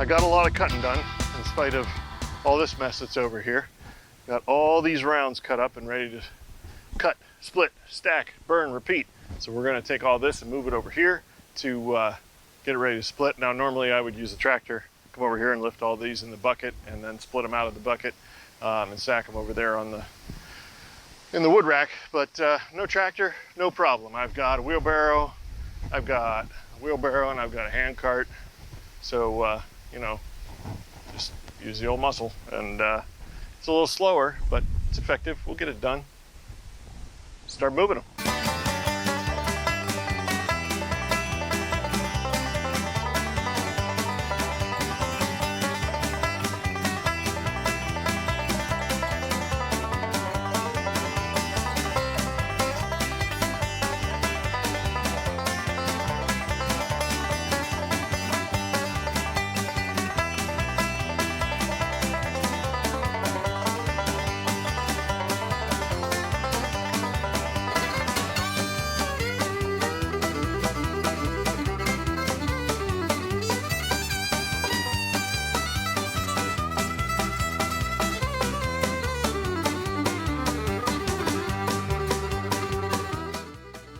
I got a lot of cutting done in spite of all this mess that's over here. Got all these rounds cut up and ready to cut, split, stack, burn, repeat. So we're gonna take all this and move it over here to get it ready to split. Now normally I would use a tractor, come over here and lift all these in the bucket and then split them out of the bucket and stack them over there on in the wood rack, but no tractor, no problem. I've got a wheelbarrow, and I've got a hand cart. So, you know, just use the old muscle. And it's a little slower, but it's effective. We'll get it done. Start moving them.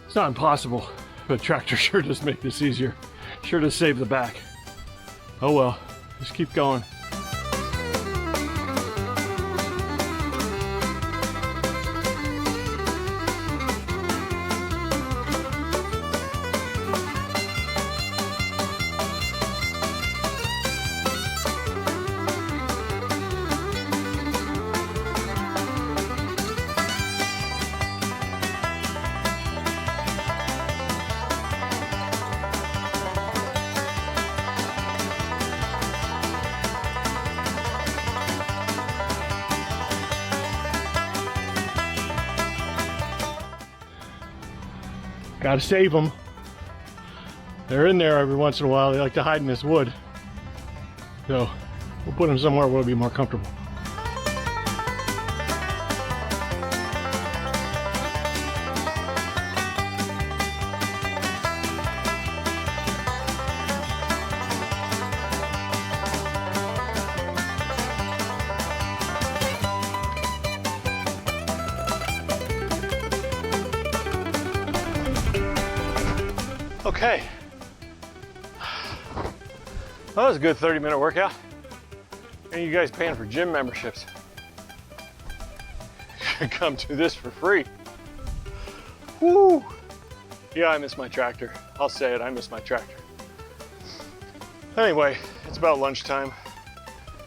It's not impossible, but tractor sure does make this easier. Sure does save the back. Oh well, just keep going. Gotta save them. They're in there every once in a while. They like to hide in this wood. So we'll put them somewhere where it'll be more comfortable. Okay, well, that was a good 30-minute workout. And you guys paying for gym memberships. Come to this for free. Woo! Yeah, I miss my tractor. I'll say it, I miss my tractor. Anyway, it's about lunchtime.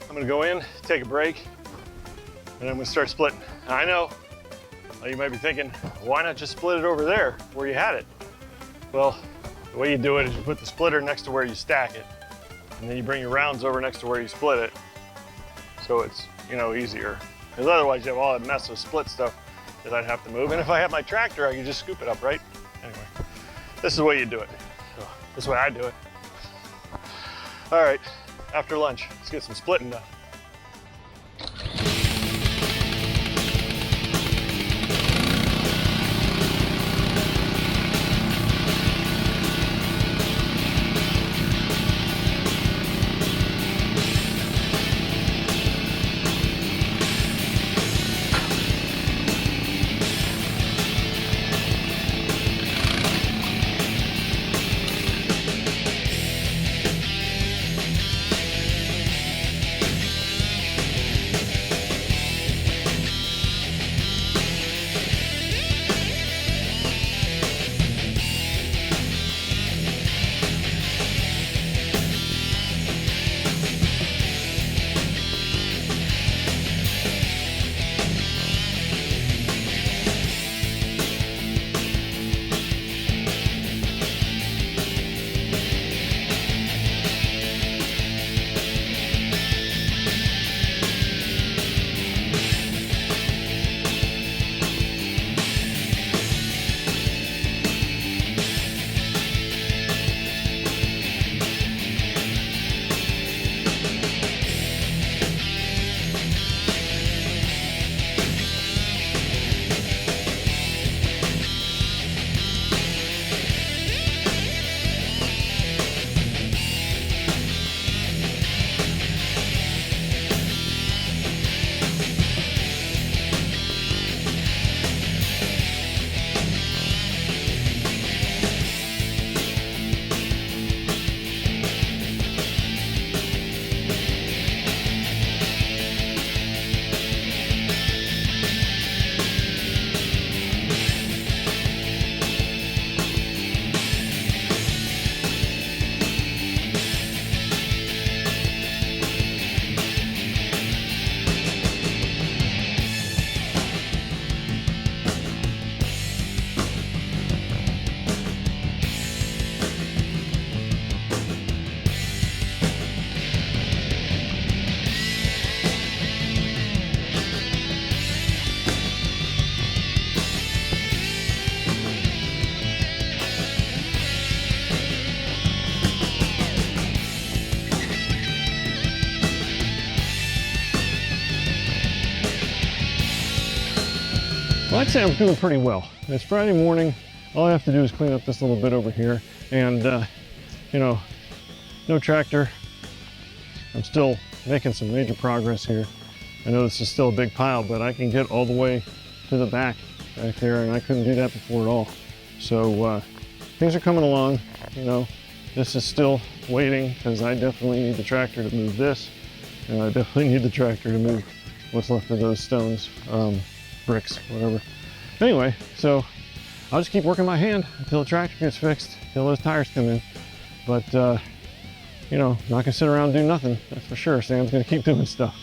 I'm gonna go in, take a break, and I'm gonna start splitting. I know, you might be thinking, why not just split it over there where you had it? Well, the way you do it is you put the splitter next to where you stack it, and then you bring your rounds over next to where you split it, so it's, you know, easier. Because otherwise you have all that mess of split stuff that I'd have to move. And if I had my tractor, I could just scoop it up, right? Anyway, this is the way you do it. So, this is the way I do it. All right, after lunch, let's get some splitting done. I'd say I'm doing pretty well. It's Friday morning. All I have to do is clean up this little bit over here, and you know, no tractor. I'm still making some major progress here. I know this is still a big pile, but I can get all the way to the back there, and I couldn't do that before at all. So things are coming along. You know, this is still waiting because I definitely need the tractor to move this, and I definitely need the tractor to move what's left of those stones, bricks, whatever. Anyway, so I'll just keep working my hand until the tractor gets fixed, until those tires come in. But you know, not gonna sit around and do nothing, that's for sure. Sam's gonna keep doing stuff.